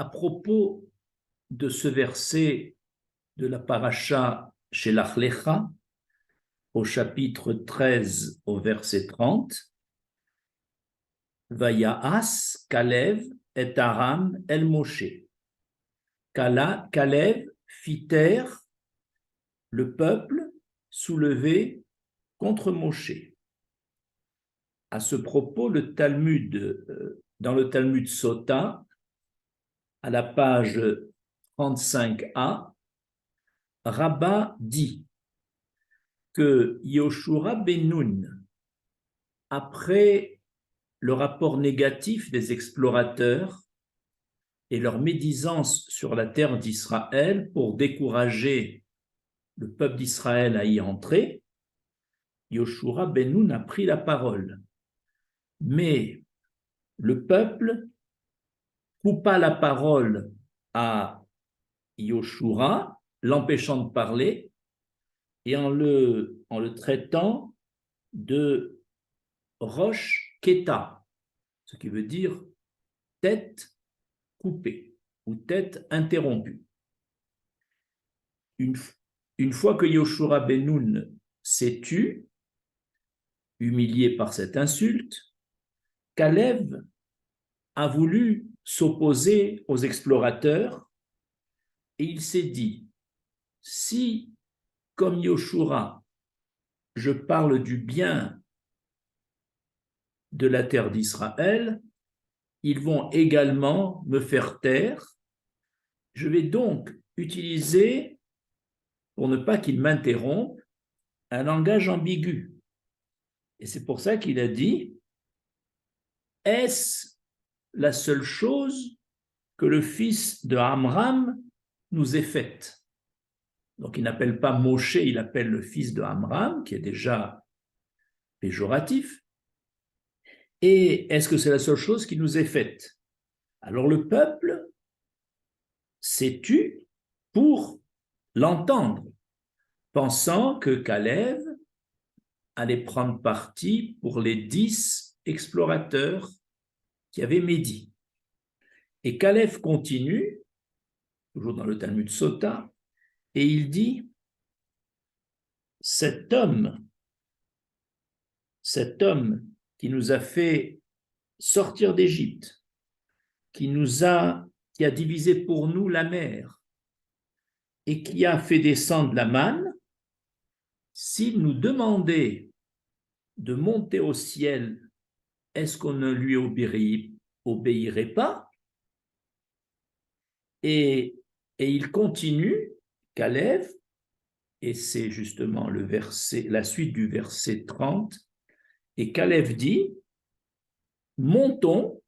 À propos de ce verset de la paracha Shelach Lecha, au chapitre 13 au verset 30, Vaya'as Kalev et Aram el Moshe. Kalev fit taire le peuple soulevé contre Moshe. À ce propos, le Talmud, dans le Talmud Sota, à la page 35a, Rabba dit que Yoshua ben Nun, après le rapport négatif des explorateurs et leur médisance sur la terre d'Israël pour décourager le peuple d'Israël à y entrer, Yoshua ben Nun a pris la parole. Mais le peuple coupa la parole à Yoshua, l'empêchant de parler, et en le traitant de roche keta, ce qui veut dire tête coupée ou tête interrompue. Une fois que Yoshua ben Nun s'est tu, humilié par cette insulte, Kalev a voulu s'opposer aux explorateurs et il s'est dit, si, comme Yoshua, je parle du bien de la terre d'Israël, ils vont également me faire taire. Je vais donc utiliser, pour ne pas qu'ils m'interrompent, un langage ambigu. Et c'est pour ça qu'il a dit, est-ce la seule chose que le fils de Amram nous ait faite? Donc il n'appelle pas Moshe, il appelle le fils de Amram, qui est déjà péjoratif. Et est-ce que c'est la seule chose qui nous est faite? Alors le peuple s'est tu pour l'entendre, pensant que Kalev allait prendre parti pour les 10 explorateurs qui avaient médit. Et Kalev continue, toujours dans le Talmud Sota, et il dit, cet homme qui nous a fait sortir d'Égypte, qui a divisé pour nous la mer et qui a fait descendre la manne, s'il nous demandait de monter au ciel, est-ce qu'on ne lui obéirait pas? Et il continue, Kalev, et c'est justement la suite du verset 30, et Kalev dit, montons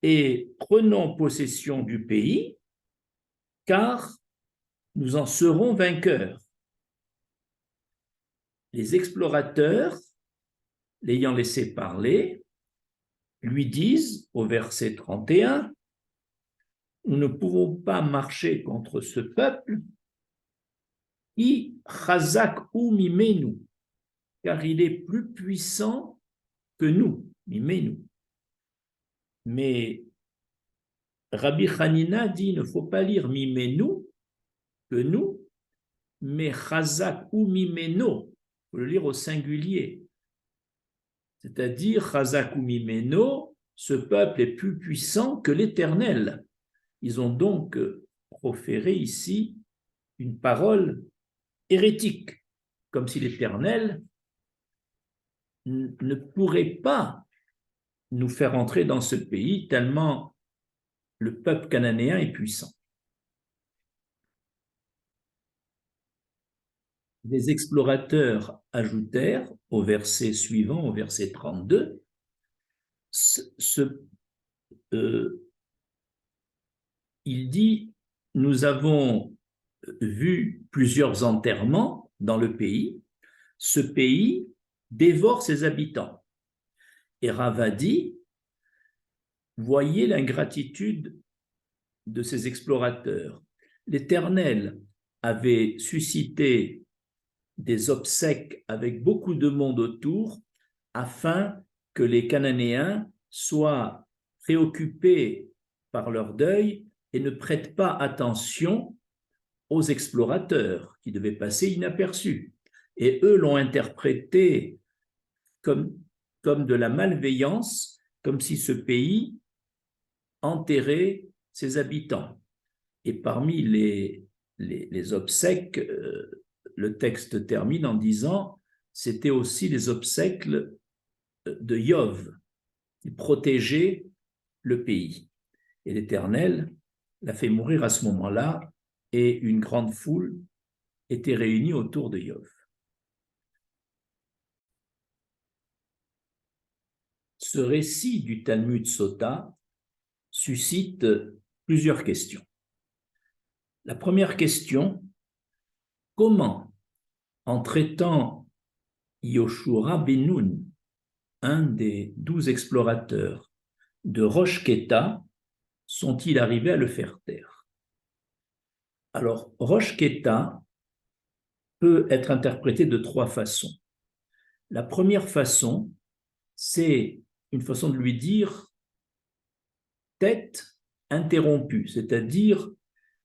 et prenons possession du pays, car nous en serons vainqueurs. Les explorateurs, l'ayant laissé parler, lui disent au verset 31, nous ne pouvons pas marcher contre ce peuple, I chazak ou mimenu, car il est plus puissant que nous, mimenu. Mais Rabbi Hanina dit, il ne faut pas lire mimenu, que nous, mais chazak ou mimeno, il faut le lire au singulier. C'est-à-dire, chazak ou mimeno, ce peuple est plus puissant que l'Éternel. Ils ont donc proféré ici une parole hérétique, comme si l'Éternel ne pourrait pas nous faire entrer dans ce pays tellement le peuple cananéen est puissant. Les explorateurs ajoutèrent au verset suivant, au verset 32, il dit, nous avons vu plusieurs enterrements dans le pays, ce pays dévore ses habitants. Et Rava dit, voyez l'ingratitude de ces explorateurs. L'Éternel avait suscité des obsèques avec beaucoup de monde autour afin que les Cananéens soient préoccupés par leur deuil et ne prête pas attention aux explorateurs qui devaient passer inaperçus. Et eux l'ont interprété comme de la malveillance, comme si ce pays enterrait ses habitants. Et parmi les obsèques, le texte termine en disant c'était aussi les obsèques de Yov, qui protégeait le pays. Et l'Éternel l'a fait mourir à ce moment-là, et une grande foule était réunie autour de Yov. Ce récit du Talmud Sota suscite plusieurs questions. La première question, comment, en traitant Yoshua ben Nun, un des 12 explorateurs, de Rosh Keta, sont-ils arrivés à le faire taire? Alors, Rosh Keta peut être interprété de trois façons. La première façon, c'est une façon de lui dire tête interrompue, c'est-à-dire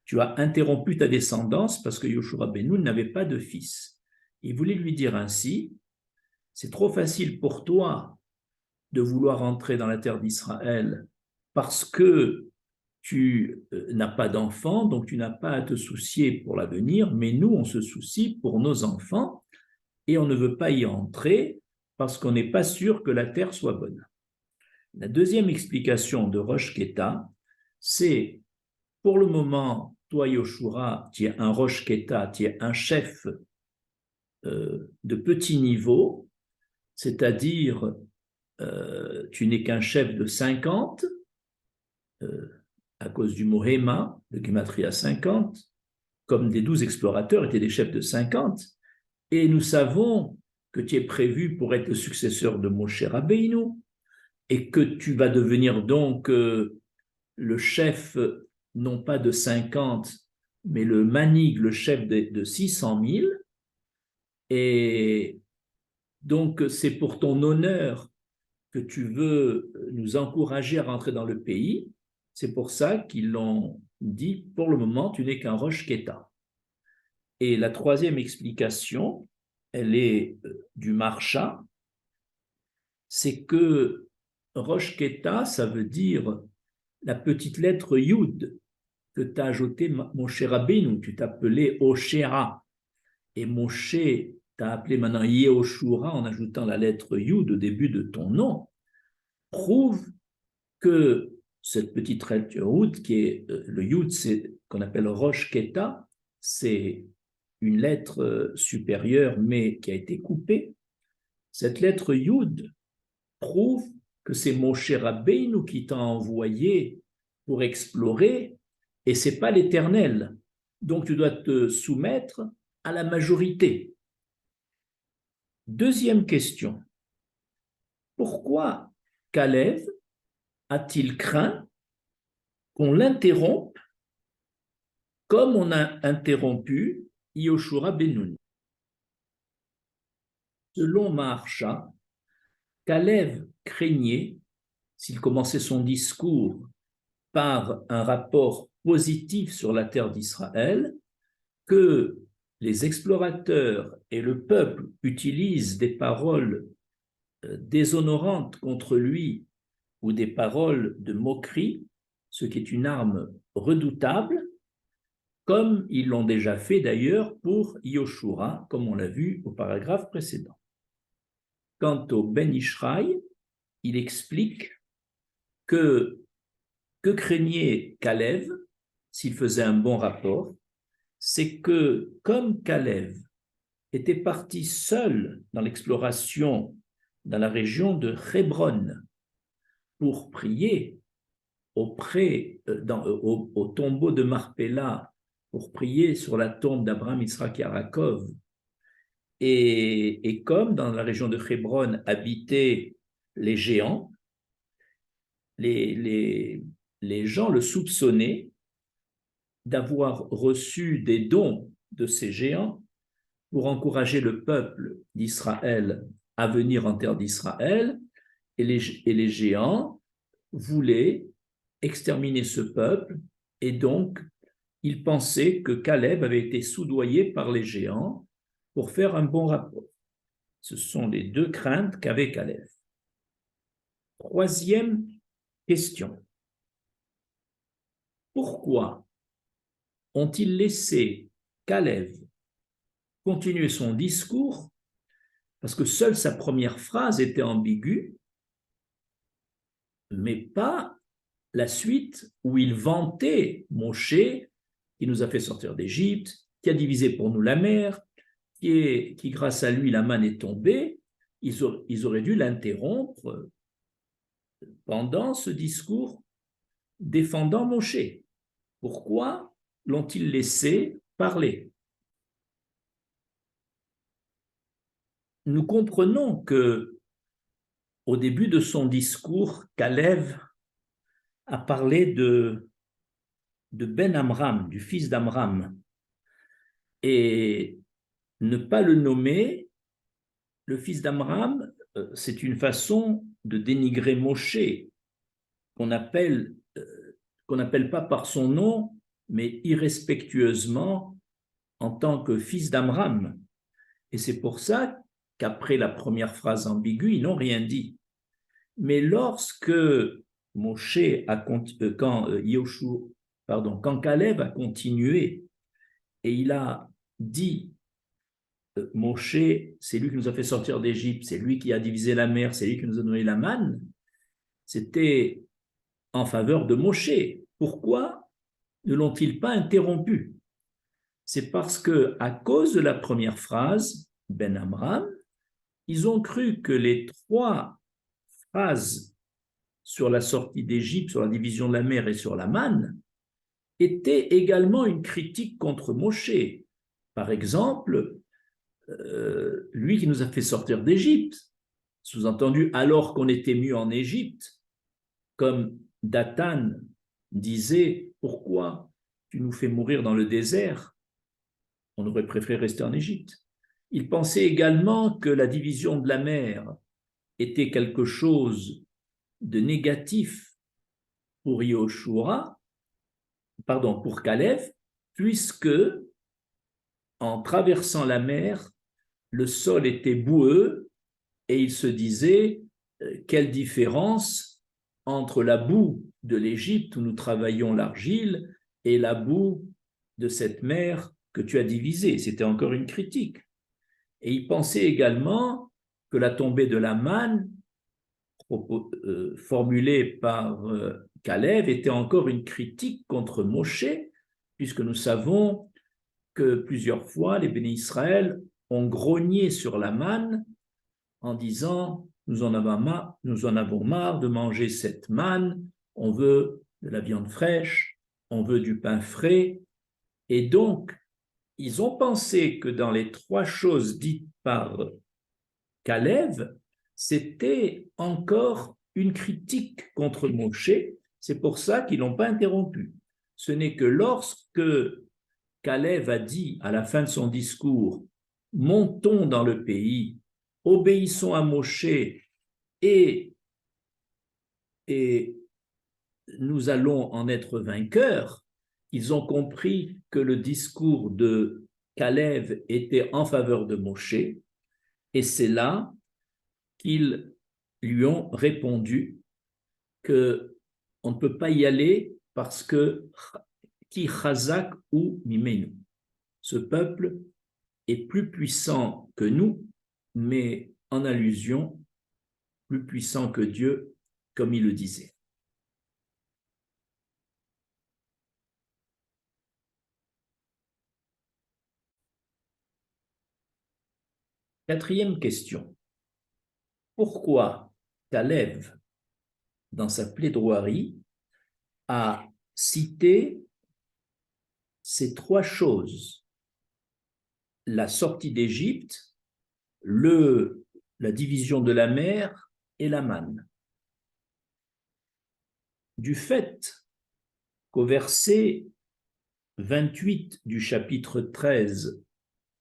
tu as interrompu ta descendance parce que Yoshua ben Nun n'avait pas de fils. Il voulait lui dire ainsi, c'est trop facile pour toi de vouloir entrer dans la terre d'Israël parce que tu n'as pas d'enfant, donc tu n'as pas à te soucier pour l'avenir, mais nous, on se soucie pour nos enfants et on ne veut pas y entrer parce qu'on n'est pas sûr que la terre soit bonne. La deuxième explication de Rosh Keta, c'est pour le moment, toi Yoshua, tu es un Rosh Keta, tu es un chef de petit niveau, c'est-à-dire tu n'es qu'un chef de 50, à cause du mot Héma, de Gematria 50, comme des 12 explorateurs étaient des chefs de 50, et nous savons que tu es prévu pour être le successeur de Moshe Rabbeinu, et que tu vas devenir donc le chef, non pas de 50, mais le manig, le chef de 600 000, et donc c'est pour ton honneur que tu veux nous encourager à rentrer dans le pays. C'est pour ça qu'ils l'ont dit, pour le moment, tu n'es qu'un Rosh Keta. Et la troisième explication, elle est du Marsha, c'est que Rosh Keta, ça veut dire la petite lettre Yud que tu as ajouté Moshe Rabbeinu, tu t'appelais Oshéra. Et Moshe t'a appelé maintenant Yehoshua en ajoutant la lettre Yud au début de ton nom, prouve que cette petite lettre Yud, qui est le Yud, c'est qu'on appelle Rosh Keta, c'est une lettre supérieure mais qui a été coupée. Cette lettre Yud prouve que c'est Moshe Rabbeinu qui t'a envoyé pour explorer et c'est pas l'Éternel. Donc tu dois te soumettre à la majorité. Deuxième question. Pourquoi Kalev a-t-il craint qu'on l'interrompe comme on a interrompu Yoshua ben Nun? Selon Maharsha, Kalev craignait, s'il commençait son discours par un rapport positif sur la terre d'Israël, que les explorateurs et le peuple utilisent des paroles déshonorantes contre lui ou des paroles de moquerie, ce qui est une arme redoutable, comme ils l'ont déjà fait d'ailleurs pour Yoshua, comme on l'a vu au paragraphe précédent. Quant au Ben Ishraï, il explique que craignait Kalev s'il faisait un bon rapport, c'est que comme Kalev était parti seul dans l'exploration dans la région de Hébron pour prier au tombeau de Marpella, pour prier sur la tombe d'Abraham, Yitzhak et Yaakov, et comme dans la région de Hébron habitaient les géants, les gens le soupçonnaient d'avoir reçu des dons de ces géants pour encourager le peuple d'Israël à venir en terre d'Israël, et les géants voulaient exterminer ce peuple et donc il pensait que Caleb avait été soudoyé par les géants pour faire un bon rapport. Ce sont les deux craintes qu'avait Caleb. Troisième question. Pourquoi ont-ils laissé Caleb continuer son discours? Parce que seule sa première phrase était ambiguë, mais pas la suite où il vantait Moshe, qui nous a fait sortir d'Égypte, qui a divisé pour nous la mer, qui grâce à lui la manne est tombée. Ils auraient dû l'interrompre pendant ce discours défendant Moshe. Pourquoi l'ont-ils laissé parler? Nous comprenons que au début de son discours, Caleb a parlé de Ben Amram, du fils d'Amram. Et ne pas le nommer, le fils d'Amram, c'est une façon de dénigrer Moshe, qu'on appelle pas par son nom, mais irrespectueusement en tant que fils d'Amram. Et c'est pour ça qu'après la première phrase ambiguë, ils n'ont rien dit. Mais lorsque Moshe quand Caleb a continué et il a dit Moshe, c'est lui qui nous a fait sortir d'Égypte, c'est lui qui a divisé la mer, c'est lui qui nous a donné la manne, c'était en faveur de Moshe. Pourquoi ne l'ont-ils pas interrompu? C'est parce que, à cause de la première phrase, Ben Amram, ils ont cru que les trois phrases sur la sortie d'Égypte, sur la division de la mer et sur la manne étaient également une critique contre Moshe. Par exemple, lui qui nous a fait sortir d'Égypte, sous-entendu alors qu'on était mieux en Égypte, comme Dathan disait, pourquoi tu nous fais mourir dans le désert? On aurait préféré rester en Égypte. Il pensait également que la division de la mer était quelque chose de négatif pour pour Caleb, puisque en traversant la mer, le sol était boueux et il se disait quelle différence entre la boue de l'Égypte où nous travaillons l'argile et la boue de cette mer que tu as divisée. C'était encore une critique. Et il pensait également que la tombée de la manne formulée par Caleb était encore une critique contre Moshe, puisque nous savons que plusieurs fois les bénis Israël ont grogné sur la manne en disant nous en avons marre de manger cette manne, on veut de la viande fraîche, on veut du pain frais. Et donc, ils ont pensé que dans les trois choses dites par Caleb, c'était encore une critique contre Moshe. C'est pour ça qu'ils n'ont pas interrompu. Ce n'est que lorsque Caleb a dit à la fin de son discours « Montons dans le pays, obéissons à Moshe et nous allons en être vainqueurs », ils ont compris que le discours de Caleb était en faveur de Moshe, et c'est là qu'ils lui ont répondu qu'on ne peut pas y aller parce que Ki Chazak ou Mimenu. Ce peuple est plus puissant que nous, mais en allusion, plus puissant que Dieu, comme il le disait. Quatrième question. Pourquoi Caleb, dans sa plaidoirie, a cité ces trois choses: la sortie d'Égypte, la division de la mer et la manne? Du fait qu'au verset 28 du chapitre 13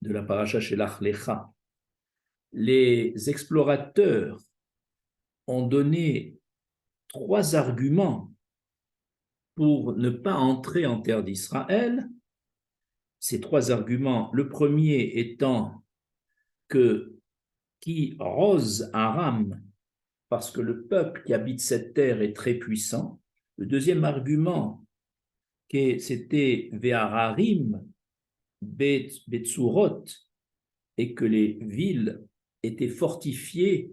de la paracha Shelach Lecha, les explorateurs ont donné trois arguments pour ne pas entrer en terre d'Israël. Ces trois arguments, le premier étant que qui rose Aram, parce que le peuple qui habite cette terre est très puissant. Le deuxième argument, c'était Ve'ararim, Betsurot, et que les villes étaient fortifiées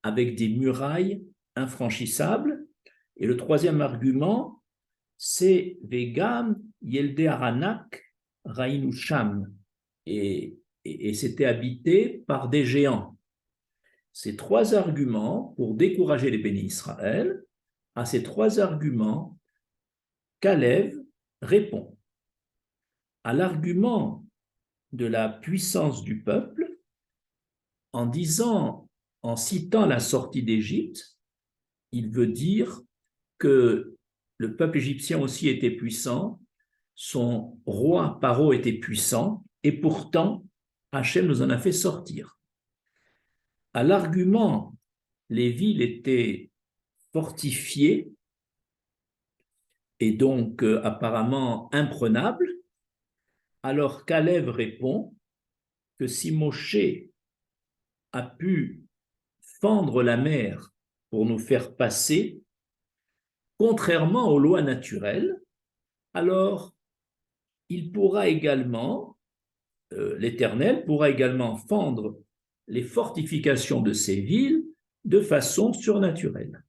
avec des murailles infranchissables. Et le troisième argument, c'est Vegam Yelde Aranak Rainu Sham, et c'était habité par des géants. Ces trois arguments pour décourager les bénis Israël, à ces trois arguments, Kalev répond. À l'argument de la puissance du peuple, en disant, en citant la sortie d'Égypte, il veut dire que le peuple égyptien aussi était puissant, son roi Paro était puissant, et pourtant, Hachem nous en a fait sortir. À l'argument, les villes étaient fortifiées et donc apparemment imprenables, alors Kalev répond que si Moshe a pu fendre la mer pour nous faire passer, contrairement aux lois naturelles, alors il pourra également, l'Éternel pourra également fendre les fortifications de ces villes de façon surnaturelle.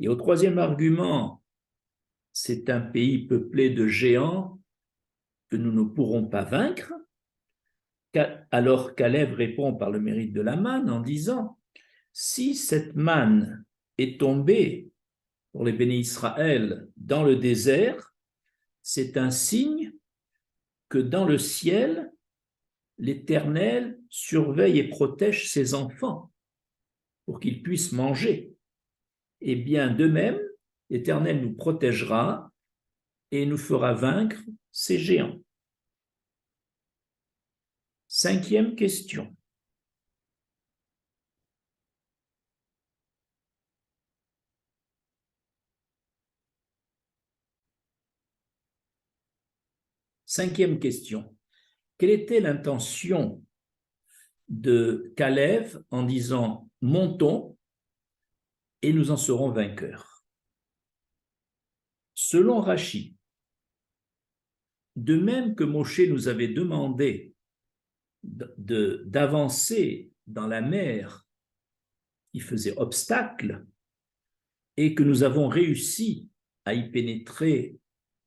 Et au troisième argument, c'est un pays peuplé de géants que nous ne pourrons pas vaincre. Alors Caleb répond par le mérite de la manne en disant, si cette manne est tombée pour les bénis Israël dans le désert, c'est un signe que dans le ciel, l'Éternel surveille et protège ses enfants pour qu'ils puissent manger. Et bien de même, l'Éternel nous protégera et nous fera vaincre ces géants. Cinquième question. Cinquième question. Quelle était l'intention de Kalev en disant « montons et nous en serons vainqueurs ». Selon Rashi, de même que Moshe nous avait demandé d'avancer dans la mer qui faisait obstacle et que nous avons réussi à y pénétrer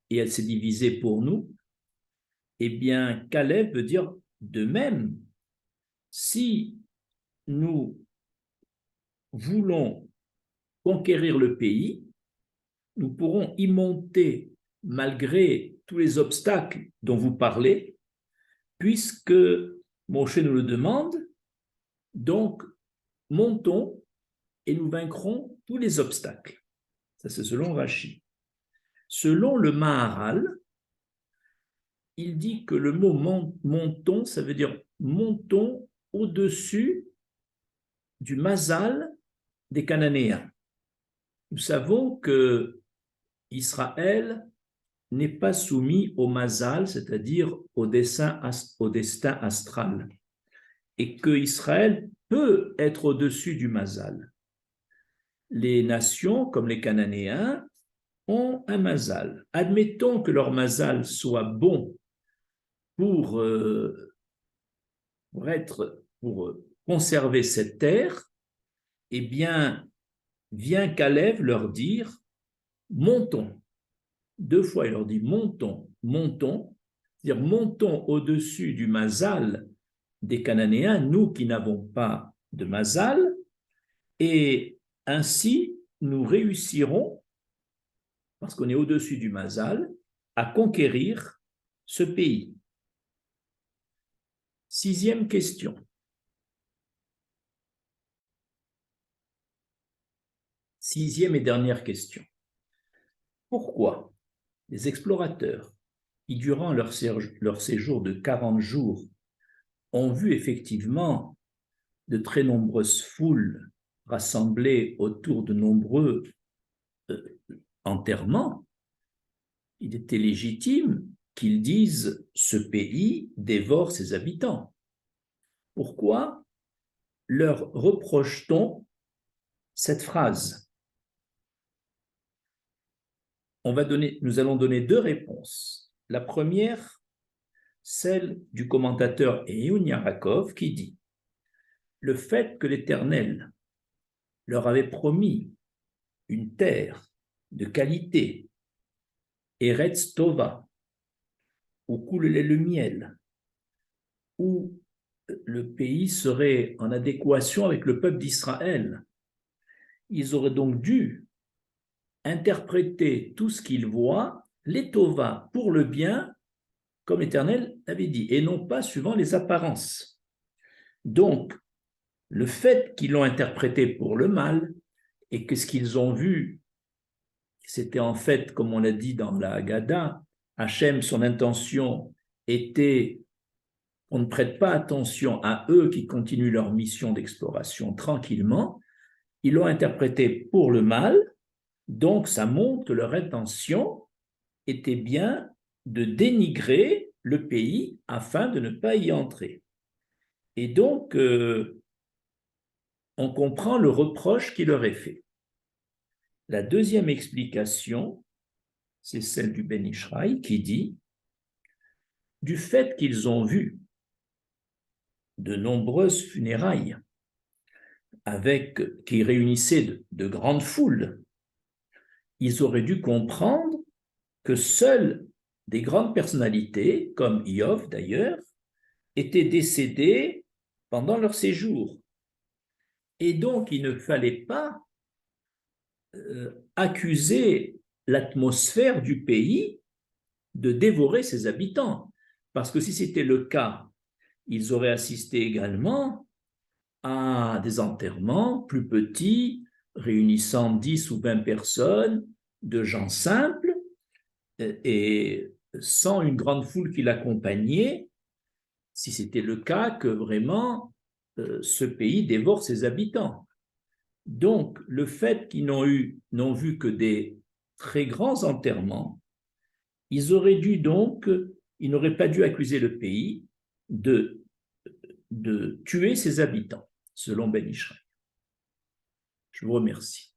et elle s'est divisée pour nous, eh bien, Caleb veut dire de même, si nous voulons conquérir le pays, nous pourrons y monter malgré tous les obstacles dont vous parlez, puisque Moshe nous le demande, donc montons et nous vaincrons tous les obstacles. Ça, c'est selon Rashi. Selon le Maharal, il dit que le mot montons, ça veut dire montons au-dessus du mazal des Cananéens. Nous savons que Israël n'est pas soumis au mazal, c'est-à-dire au destin astral, et que Israël peut être au-dessus du mazal. Les nations, comme les Cananéens, ont un mazal. Admettons que leur mazal soit bon pour conserver cette terre, eh bien, vient Caleb leur dire « montons ». Deux fois, il leur dit « montons, montons », c'est-à-dire montons au-dessus du mazal des Cananéens, nous qui n'avons pas de mazal, et ainsi nous réussirons, parce qu'on est au-dessus du mazal, à conquérir ce pays. Sixième question. Sixième et dernière question. Pourquoi les explorateurs, qui durant leur séjour de 40 jours ont vu effectivement de très nombreuses foules rassemblées autour de nombreux enterrements, il était légitime qu'ils disent « ce pays dévore ses habitants ». Pourquoi leur reproche-t-on cette phrase? Nous allons donner deux réponses. La première, celle du commentateur Eun Yarakov qui dit « Le fait que l'Éternel leur avait promis une terre de qualité, Eretz Tova, où coulait le miel, où le pays serait en adéquation avec le peuple d'Israël. Ils auraient donc dû interpréter tout ce qu'ils voient, les Tova pour le bien, comme l'Éternel avait dit, et non pas suivant les apparences. Donc, le fait qu'ils l'ont interprété pour le mal, et que ce qu'ils ont vu, c'était en fait, comme on l'a dit dans la Haggadah, Hachem, son intention était on ne prête pas attention à eux qui continuent leur mission d'exploration tranquillement, ils l'ont interprété pour le mal, donc ça montre que leur intention était bien de dénigrer le pays afin de ne pas y entrer. Et donc, on comprend le reproche qui leur est fait. La deuxième explication, c'est celle du Ben Ishraï qui dit « Du fait qu'ils ont vu de nombreuses funérailles qui réunissaient de grandes foules, ils auraient dû comprendre que seules des grandes personnalités, comme Iov d'ailleurs, étaient décédées pendant leur séjour. Et donc, il ne fallait pas accuser l'atmosphère du pays de dévorer ses habitants. Parce que si c'était le cas, ils auraient assisté également à des enterrements plus petits, réunissant 10 ou 20 personnes, de gens simples, et sans une grande foule qui l'accompagnait, si c'était le cas que vraiment ce pays dévore ses habitants. Donc, le fait qu'ils n'ont vu que des très grands enterrements, ils n'auraient pas dû accuser le pays de tuer ses habitants, selon Ben Ishraï. Je vous remercie.